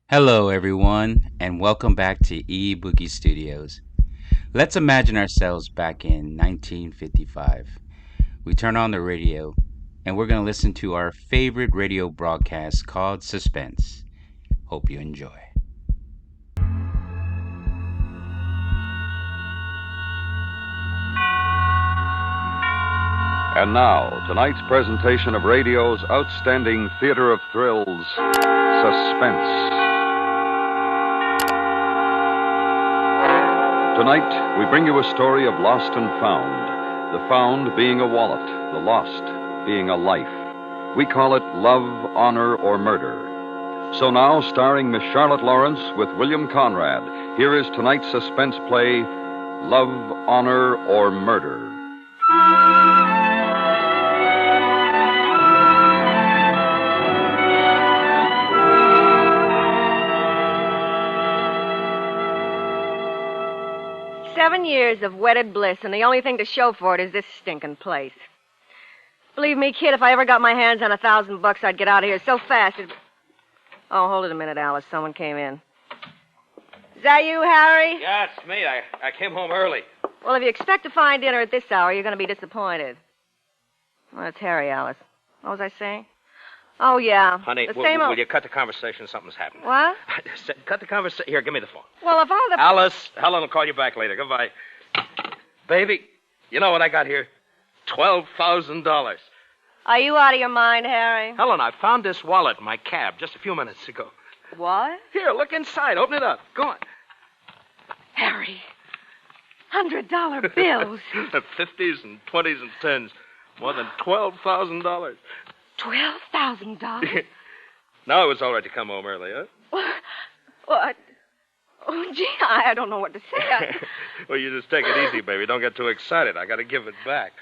Hello, everyone, and welcome back to Boogie Studios. Let's imagine ourselves back in 1955. We turn on the radio, and we're going to listen to our favorite radio broadcast called Suspense. Hope you enjoy. And now, tonight's presentation of radio's outstanding theater of thrills, Suspense. Tonight, we bring you a story of lost and found. The found being a wallet, the lost being a life. We call it Love, Honor, or Murder. So now, starring Miss Charlotte Lawrence with William Conrad, here is tonight's suspense play, Love, Honor, or Murder. Seven years of wedded bliss, and the only thing to show for it is this stinking place. Believe me, kid, if I ever got my hands on $1,000, I'd get out of here so fast. Oh, hold it a minute, Alice. Someone came in. Is that you, Harry? Yeah, it's me. I came home early. Well, if you expect to find dinner at this hour, you're going to be disappointed. Well, it's Harry, Alice. What was I saying? Oh, yeah. Honey, the will you cut the conversation? Something's happened. What? I said, cut the conversation. Here, give me the phone. Well, if all the... Alice, Helen will call you back later. Goodbye. Baby, you know what I got here? $12,000. Are you out of your mind, Harry? Helen, I found this wallet in my cab just a few minutes ago. What? Here, look inside. Open it up. Go on. Harry, $100 bills. The 50s and 20s and 10s. More than $12,000. $12,000? Now it was all right to come home early, huh? What? Oh, gee, I don't know what to say. Well, you just take it easy, baby. Don't get too excited. I got to give it back.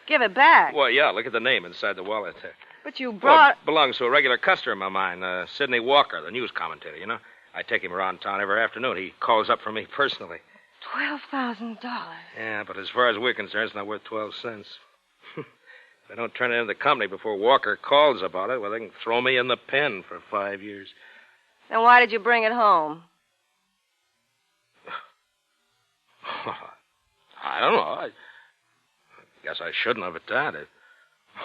Give it back? Well, yeah, look at the name inside the wallet there. But you Well, brought... it belongs to a regular customer of mine, Sidney Walker, the news commentator, you know. I take him around town every afternoon. He calls up for me personally. $12,000. Yeah, but as far as we're concerned, it's not worth 12 cents. If I don't turn it into the company before Walker calls about it, well, they can throw me in the pen for 5 years. Then why did you bring it home? I don't know. I guess I shouldn't have at that.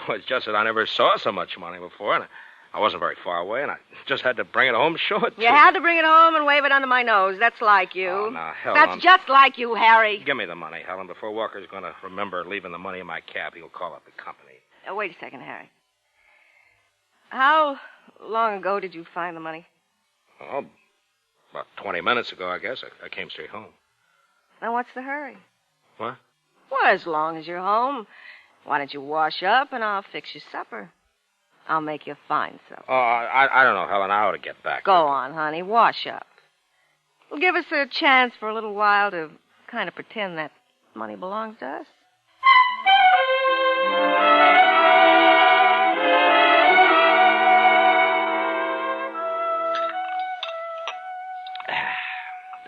It's just that I never saw so much money before, and I wasn't very far away, and I just had to bring it home and show it to You had to bring it home and wave it under my nose. That's like you. Oh, now, Helen. That's just like you, Harry. Give me the money, Helen. Before Walker's going to remember leaving the money in my cab, he'll call up the company. Wait a second, Harry. How long ago did you find the money? Oh, about 20 minutes ago, I guess. I came straight home. Then what's the hurry? What? Well, as long as you're home, why don't you wash up and I'll fix you supper. I'll make you fine supper. Oh, I don't know, Helen. I ought to get back. Go on, honey. Wash up. It'll give us a chance for a little while to kind of pretend that money belongs to us.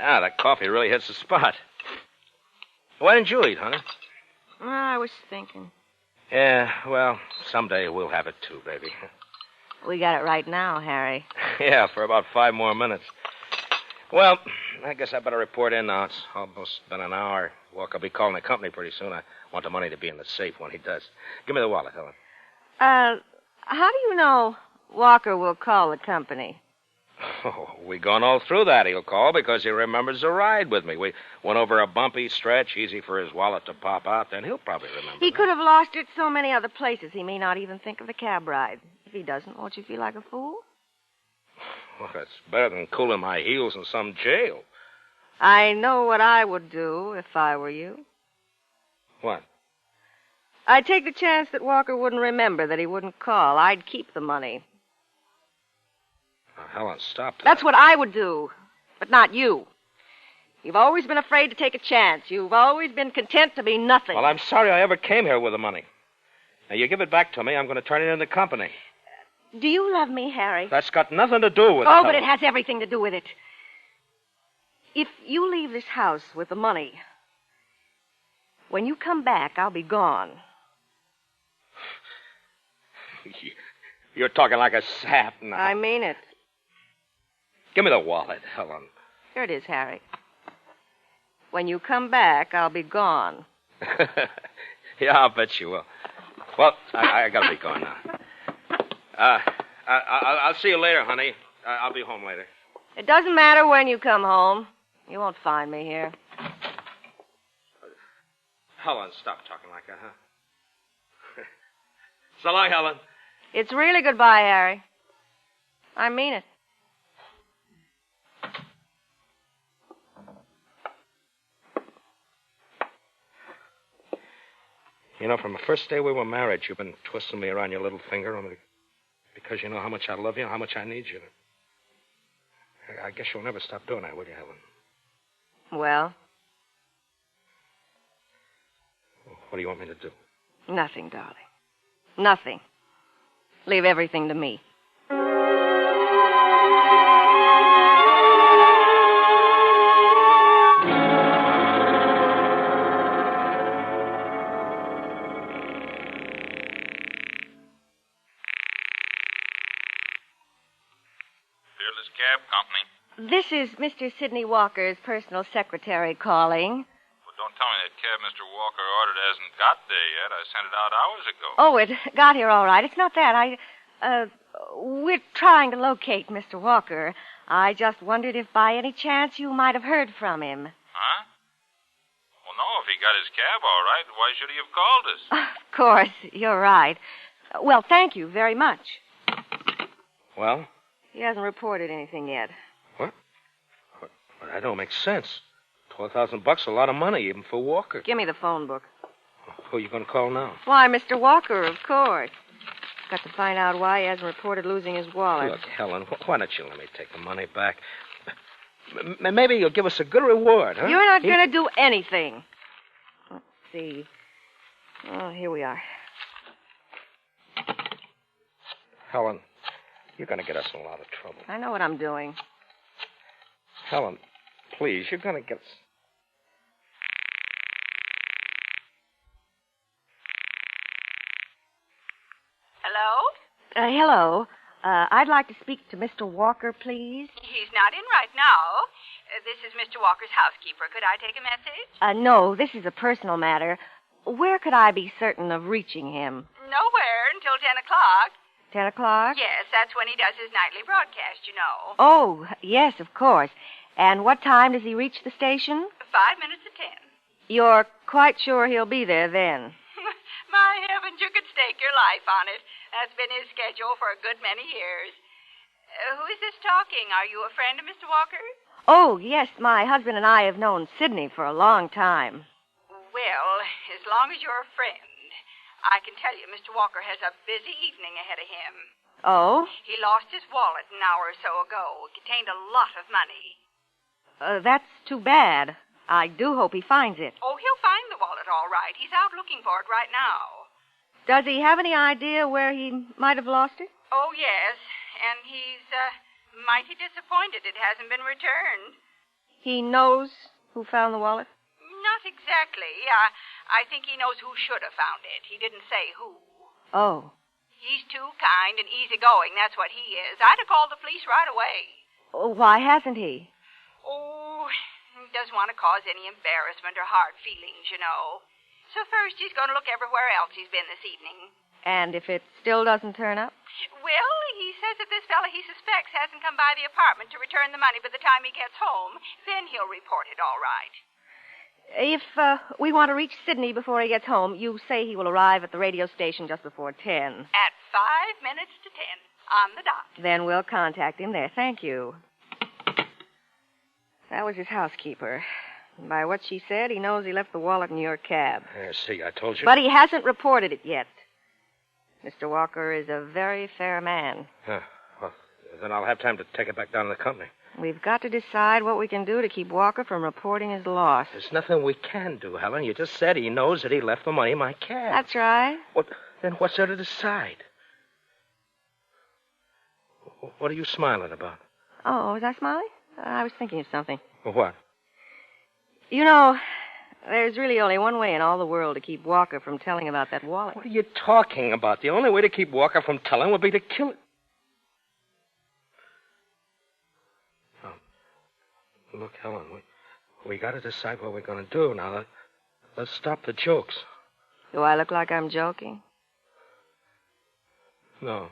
Ah, that coffee really hits the spot. Why didn't you eat, honey? I was thinking. Yeah, well, someday we'll have it too, baby. We got it right now, Harry. Yeah, for about 5 more minutes. Well, I guess I better report in now. It's almost been an hour. Walker will be calling the company pretty soon. I want the money to be in the safe when he does. Give me the wallet, Helen. How do you know Walker will call the company? Oh, we gone all through that. He'll call because he remembers the ride with me. We went over a bumpy stretch, easy for his wallet to pop out. Then he'll probably remember. He that. could have lost it so many other places, he may not even think of the cab ride. If he doesn't, won't you feel like a fool? Well, that's better than cooling my heels in some jail. I know what I would do if I were you. What? I'd take the chance that Walker wouldn't remember, that he wouldn't call. I'd keep the money. Now, Helen, stop that. That's what I would do, but not you. You've always been afraid to take a chance. You've always been content to be nothing. Well, I'm sorry I ever came here with the money. Now, you give it back to me, I'm going to turn it in the company. Do you love me, Harry? That's got nothing to do with it. Oh, but it has everything to do with it. If you leave this house with the money, when you come back, I'll be gone. You're talking like a sap now. I mean it. Give me the wallet, Helen. Here it is, Harry. When you come back, I'll be gone. Yeah, I'll bet you will. Well, I gotta be going now. I'll see you later, honey. I'll be home later. It doesn't matter when you come home. You won't find me here. Helen, stop talking like that, huh? So long, Helen. It's really goodbye, Harry. I mean it. You know, from the first day we were married, you've been twisting me around your little finger only because you know how much I love you and how much I need you. I guess you'll never stop doing that, will you, Helen? Well? What do you want me to do? Nothing, darling. Nothing. Leave everything to me. Cab company. This is Mr. Sidney Walker's personal secretary calling. Well, don't tell me that cab Mr. Walker ordered hasn't got there yet. I sent it out hours ago. Oh, it got here all right. It's not that. We're trying to locate Mr. Walker. I just wondered if by any chance you might have heard from him. Huh? Well, no, if he got his cab all right, why should he have called us? Of course, you're right. Well, thank you very much. Well? He hasn't reported anything yet. What? Well, that don't make sense. $12,000 a lot of money, even for Walker. Give me the phone book. Who are you going to call now? Why, Mr. Walker, of course. Got to find out why he hasn't reported losing his wallet. Look, Helen, why don't you let me take the money back? Maybe you'll give us a good reward, huh? You're not going to do anything. Let's see. Oh, here we are. Helen, you're going to get us in a lot of trouble. I know what I'm doing. Helen, please, you're going to get us... Hello? Hello. I'd like to speak to Mr. Walker, please. He's not in right now. This is Mr. Walker's housekeeper. Could I take a message? No, this is a personal matter. Where could I be certain of reaching him? Nowhere until 10 o'clock. 10 o'clock? Yes, that's when he does his nightly broadcast, you know. Oh, yes, of course. And what time does he reach the station? 5 minutes to 10. You're quite sure he'll be there then? My heavens, you could stake your life on it. That's been his schedule for a good many years. Who is this talking? Are you a friend of Mr. Walker? Oh, yes, my husband and I have known Sidney for a long time. Well, as long as you're a friend, I can tell you Mr. Walker has a busy evening ahead of him. Oh? He lost his wallet an hour or so ago. It contained a lot of money. That's too bad. I do hope he finds it. Oh, he'll find the wallet all right. He's out looking for it right now. Does he have any idea where he might have lost it? Oh, yes. And he's mighty disappointed it hasn't been returned. He knows who found the wallet? Not exactly. I think he knows who should have found it. He didn't say who. Oh. He's too kind and easygoing, that's what he is. I'd have called the police right away. Oh, why hasn't he? Oh, he doesn't want to cause any embarrassment or hard feelings, you know. So first he's going to look everywhere else he's been this evening. And if it still doesn't turn up? Well, he says if this fella he suspects hasn't come by the apartment to return the money by the time he gets home, then he'll report it all right. If we want to reach Sidney before he gets home, you say he will arrive at the radio station just before 10. At 5 minutes to 10, on the dot. Then we'll contact him there. Thank you. That was his housekeeper. And by what she said, he knows he left the wallet in your cab. See, I told you. But he hasn't reported it yet. Mr. Walker is a very fair man. Well, then I'll have time to take it back down to the company. We've got to decide what we can do to keep Walker from reporting his loss. There's nothing we can do, Helen. You just said he knows that he left the money in my cab. That's right. Then what's there to decide? What are you smiling about? Oh, was I smiling? I was thinking of something. What? You know, there's really only one way in all the world to keep Walker from telling about that wallet. What are you talking about? The only way to keep Walker from telling would be to kill it. Look, Helen, we got to decide what we're going to do now. Let's stop the jokes. Do I look like I'm joking? No.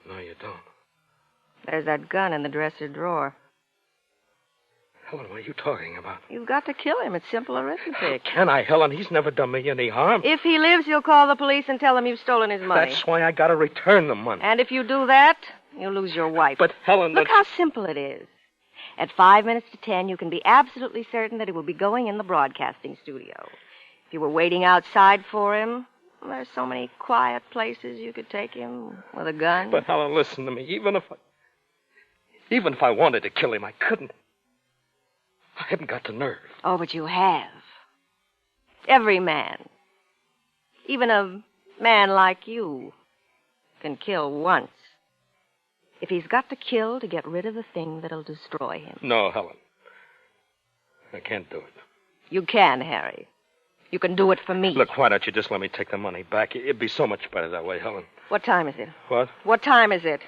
No, you don't. There's that gun in the dresser drawer. Helen, what are you talking about? You've got to kill him. It's simple arithmetic. Can I, Helen? He's never done me any harm. If he lives, you'll call the police and tell them you've stolen his money. That's why I got to return the money. And if you do that, you'll lose your wife. But, Helen... Look how simple it is. At 5 minutes to 10, you can be absolutely certain that he will be going in the broadcasting studio. If you were waiting outside for him, there's so many quiet places you could take him with a gun. But, Helen, listen to me. Even if I wanted to kill him, I couldn't. I haven't got the nerve. Oh, but you have. Every man, even a man like you, can kill once. If he's got to kill to get rid of the thing that'll destroy him. No, Helen. I can't do it. You can, Harry. You can do it for me. Look, why don't you just let me take the money back? It'd be so much better that way, Helen. What time is it? What? What time is it?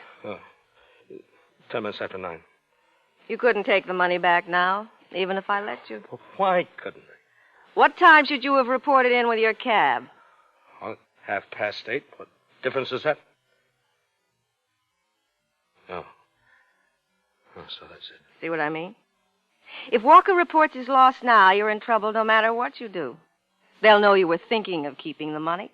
10 minutes after 9. You couldn't take the money back now, even if I let you. Well, why couldn't I? What time should you have reported in with your cab? 8:30. What difference is that? Oh. Oh, so that's it. See what I mean? If Walker reports his loss now, you're in trouble no matter what you do. They'll know you were thinking of keeping the money.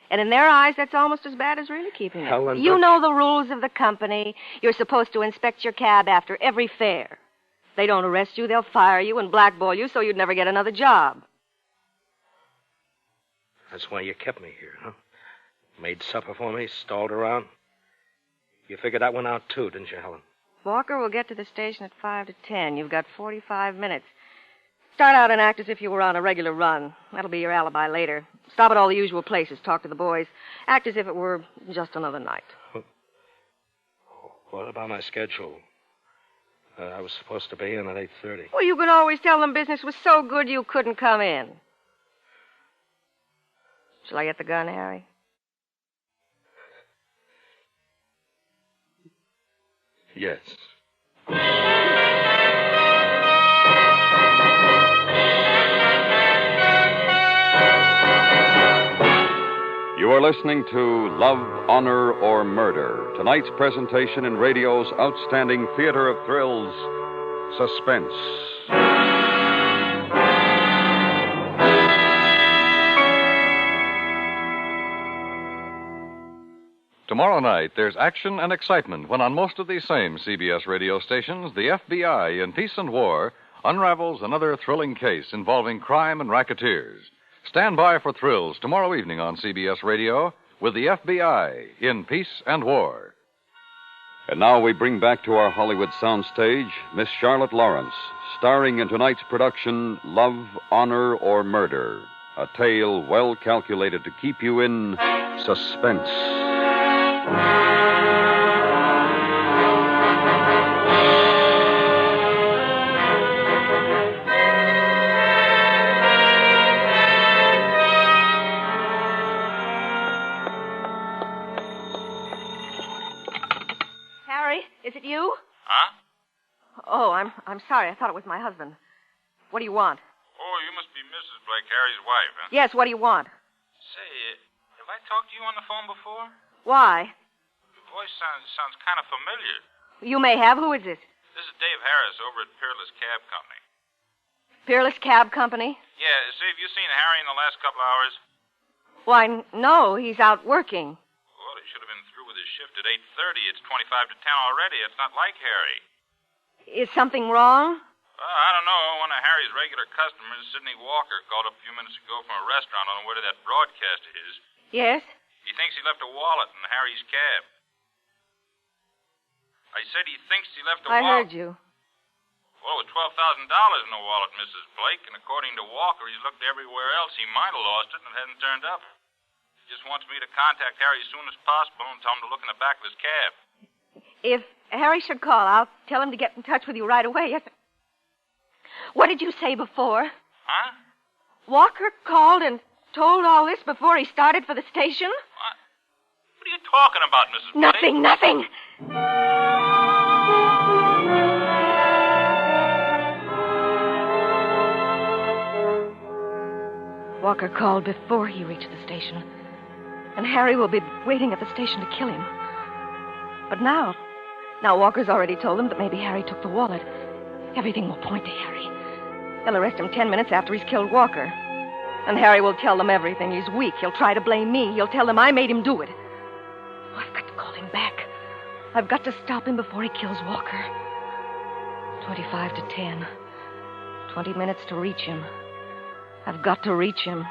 And in their eyes, that's almost as bad as really keeping it. Helen, you know the rules of the company. You're supposed to inspect your cab after every fare. If they don't arrest you, they'll fire you and blackball you so you'd never get another job. That's why you kept me here, huh? Made supper for me, stalled around. You figured that one out, too, didn't you, Helen? Walker will get to the station at 5 to 10. You've got 45 minutes. Start out and act as if you were on a regular run. That'll be your alibi later. Stop at all the usual places. Talk to the boys. Act as if it were just another night. What about my schedule? I was supposed to be in at 8:30. Well, you could always tell them business was so good you couldn't come in. Shall I get the gun, Harry? Yes. You are listening to Love, Honor, or Murder, tonight's presentation in radio's outstanding theater of thrills, Suspense. Tomorrow night, there's action and excitement when on most of these same CBS radio stations, the FBI in Peace and War unravels another thrilling case involving crime and racketeers. Stand by for thrills tomorrow evening on CBS Radio with the FBI in Peace and War. And now we bring back to our Hollywood soundstage Miss Charlotte Lawrence, starring in tonight's production, Love, Honor, or Murder, a tale well calculated to keep you in suspense. Harry, is it you? Huh? Oh, I'm sorry. I thought it was my husband. What do you want? Oh, you must be Mrs. Blake, Harry's wife, huh? Yes, what do you want? Say, have I talked to you on the phone before? Why? Your voice sounds kind of familiar. You may have. Who is this? This is Dave Harris over at Peerless Cab Company. Peerless Cab Company? Yeah, say, have you seen Harry in the last couple hours? Why, no, he's out working. Well, he should have been through with his shift at 8:30. It's 25 to 10 already. It's not like Harry. Is something wrong? I don't know. One of Harry's regular customers, Sidney Walker, called up a few minutes ago from a restaurant on the way to that broadcast of his. Yes? He thinks he left a wallet in Harry's cab. I said he thinks he left a wallet. I heard you. Well, with $12,000 in the wallet, Mrs. Blake, and according to Walker, he's looked everywhere else. He might have lost it and it hasn't turned up. He just wants me to contact Harry as soon as possible and tell him to look in the back of his cab. If Harry should call, I'll tell him to get in touch with you right away. Yes. What did you say before? Huh? Walker called and told all this before he started for the station? What? What are you talking about, Mrs. Blake? Nothing. Walker called before he reached the station. And Harry will be waiting at the station to kill him. But now Walker's already told him that maybe Harry took the wallet. Everything will point to Harry. They'll arrest him 10 minutes after he's killed Walker. And Harry will tell them everything. He's weak. He'll try to blame me. He'll tell them I made him do it. Oh, I've got to call him back. I've got to stop him before he kills Walker. 25 to 10. 20 minutes to reach him. I've got to reach him.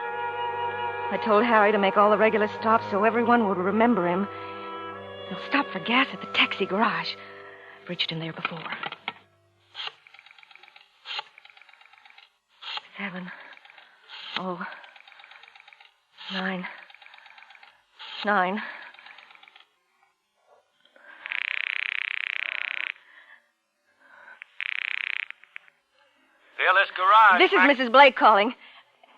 I told Harry to make all the regular stops so everyone would remember him. They'll stop for gas at the taxi garage. I've reached him there before. 7. 9. 9. Fearless Garage. This is Mrs. Blake calling.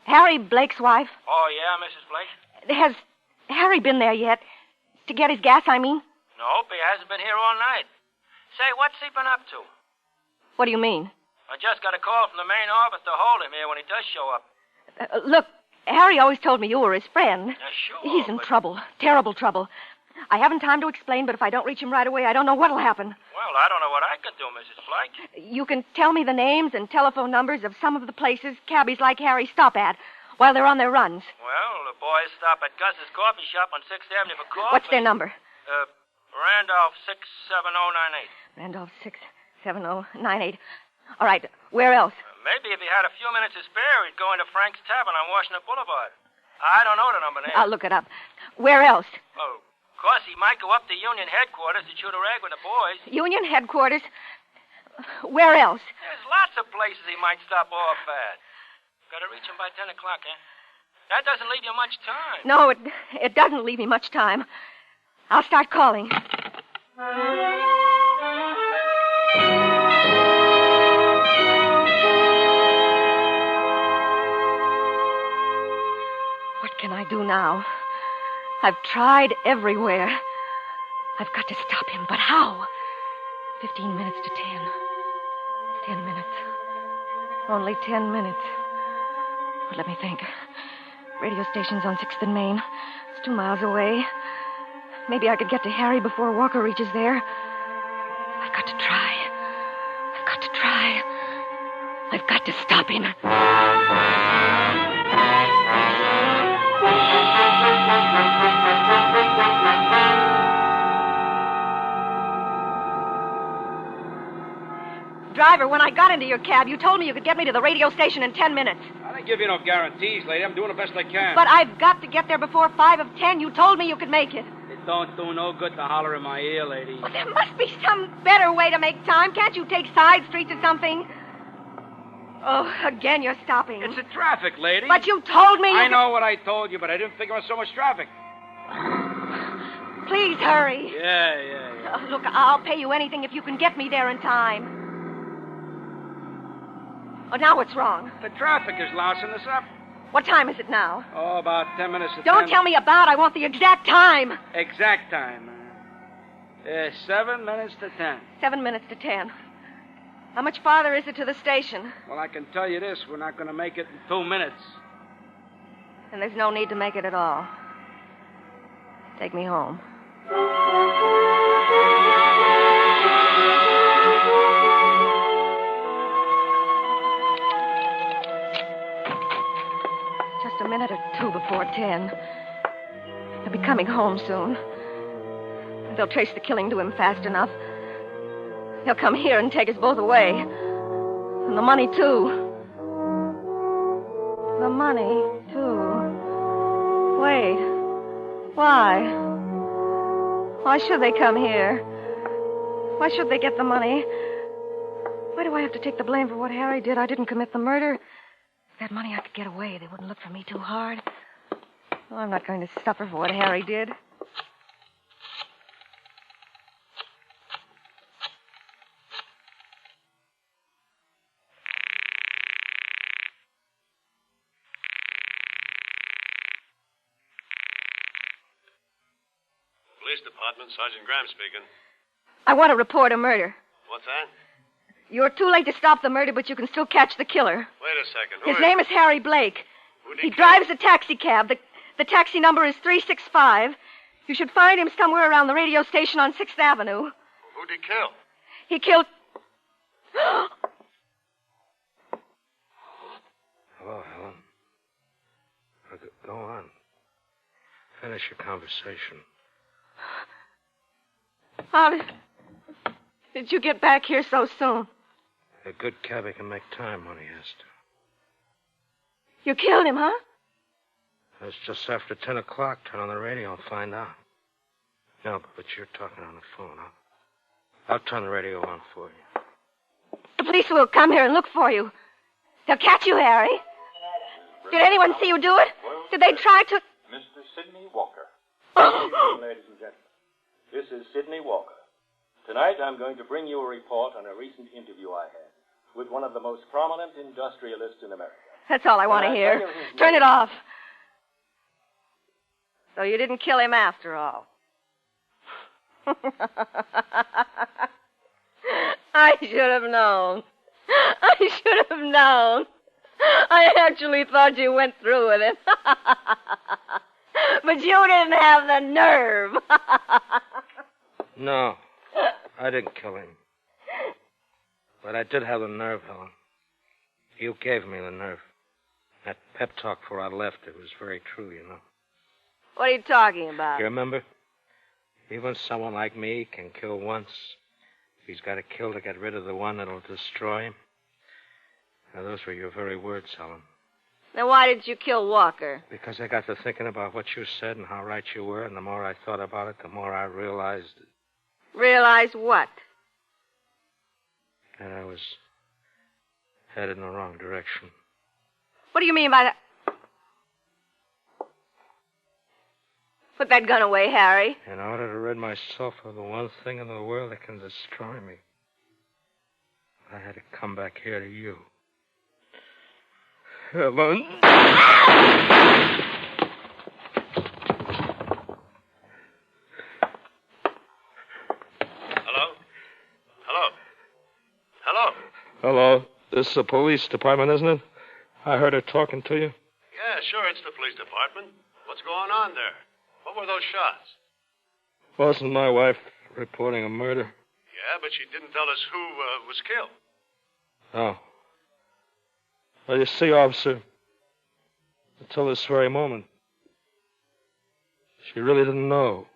Harry Blake's wife. Oh, yeah, Mrs. Blake? Has Harry been there yet? To get his gas, I mean? Nope, he hasn't been here all night. Say, what's he been up to? What do you mean? I just got a call from the main office to hold him here when he does show up. Look, Harry always told me you were his friend. Yeah, sure. He's in trouble. Terrible trouble. I haven't time to explain, but if I don't reach him right away, I don't know what'll happen. Well, I don't know what I can do, Mrs. Blake. You can tell me the names and telephone numbers of some of the places cabbies like Harry stop at while they're on their runs. Well, the boys stop at Gus's coffee shop on 6th Avenue for coffee. What's their number? Randolph 67098. Randolph 67098. All right, where else? Maybe if he had a few minutes to spare, he'd go into Frank's Tavern on Washington Boulevard. I don't know the number now. I'll look it up. Where else? Oh, of course, he might go up to Union headquarters to shoot a rag with the boys. Union headquarters? Where else? There's lots of places he might stop off at. Got to reach him by 10 o'clock, eh? That doesn't leave you much time. No, it doesn't leave me much time. I'll start calling. What can I do now? I've tried everywhere. I've got to stop him, but how? 15 minutes to 10. 10 minutes. Only 10 minutes. Well, let me think. Radio station's on 6th and Main. It's 2 miles away. Maybe I could get to Harry before Walker reaches there. I've got to try. I've got to try. I've got to stop him. Driver, when I got into your cab, you told me you could get me to the radio station in 10 minutes. I didn't give you no guarantees, lady. I'm doing the best I can. But I've got to get there before 5 of 10. You told me you could make it. It don't do no good to holler in my ear, lady. Well, there must be some better way to make time. Can't you take side streets or something? Oh, again you're stopping. It's the traffic, lady. But you told me I know what I told you, but I didn't figure on so much traffic. Please hurry. Yeah. Oh, look, I'll pay you anything if you can get me there in time. Oh, now what's wrong? The traffic is lousing us up. What time is it now? Oh, about 10 minutes to 10. Don't tell me about. I want the exact time. Exact time. 7 minutes to 10. 7 minutes to 10. How much farther is it to the station? Well, I can tell you this. We're not going to make it in 2 minutes. And there's no need to make it at all. Take me home. Just a minute or two before 10. He'll be coming home soon. They'll trace the killing to him fast enough. He'll come here and take us both away. And the money, too. The money, too. Wait. Why? Why should they come here? Why should they get the money? Why do I have to take the blame for what Harry did? I didn't commit the murder. If that money I could get away, they wouldn't look for me too hard. Well, I'm not going to suffer for what Harry did. Police Department, Sergeant Graham speaking. I want to report a murder. What's that? You're too late to stop the murder, but you can still catch the killer. Wait a second. His name is Harry Blake. Who'd He kill? drives a taxi cab. The taxi number is 365. You should find him somewhere around the radio station on 6th Avenue. Who'd he kill? He killed... Hello, Helen. Go on. Finish your conversation. How did you get back here so soon? A good cabbie can make time when he has to. You killed him, huh? It's just after 10 o'clock. Turn on the radio and find out. No, but you're talking on the phone. I'll turn the radio on for you. The police will come here and look for you. They'll catch you, Harry. Did anyone see you do it? Did they try to... Mr. Sidney Walker. Good evening, ladies and gentlemen. This is Sidney Walker. Tonight I'm going to bring you a report on a recent interview I had with one of the most prominent industrialists in America. That's all I want to hear. Turn it off. So you didn't kill him after all. I should have known. I should have known. I actually thought you went through with it. But you didn't have the nerve. No, I didn't kill him. But I did have the nerve, Helen. You gave me the nerve. That pep talk before I left, it was very true, you know. What are you talking about? You remember? Even someone like me can kill once. He's got to kill to get rid of the one that'll destroy him. Now, those were your very words, Helen. Then why did you kill Walker? Because I got to thinking about what you said and how right you were, and the more I thought about it, the more I realized Realize what? that I was headed in the wrong direction. What do you mean by that? Put that gun away, Harry. In order to rid myself of the one thing in the world that can destroy me, I had to come back here to you. Helen. Hello? Hello? Hello? Hello. This is the police department, isn't it? I heard her talking to you. Yeah, sure, it's the police department. What's going on there? What were those shots? Wasn't my wife reporting a murder? Yeah, but she didn't tell us who was killed. Oh. Well, you see, officer, until this very moment, she really didn't know.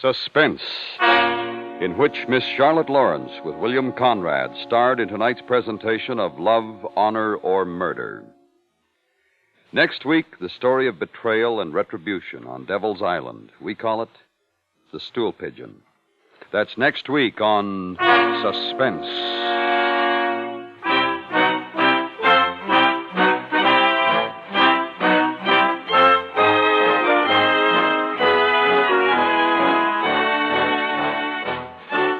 Suspense, in which Miss Charlotte Lawrence with William Conrad starred in tonight's presentation of Love, Honor, or Murder. Next week, the story of betrayal and retribution on Devil's Island. We call it The Stool Pigeon. That's next week on Suspense.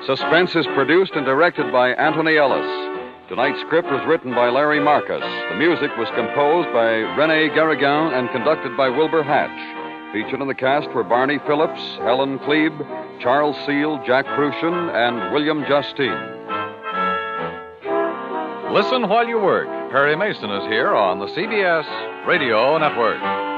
Suspense is produced and directed by Anthony Ellis. Tonight's script was written by Larry Marcus. The music was composed by René Garrigan and conducted by Wilbur Hatch. Featured in the cast were Barney Phillips, Helen Klebe, Charles Seal, Jack Prussian, and William Justine. Listen while you work. Perry Mason is here on the CBS Radio Network.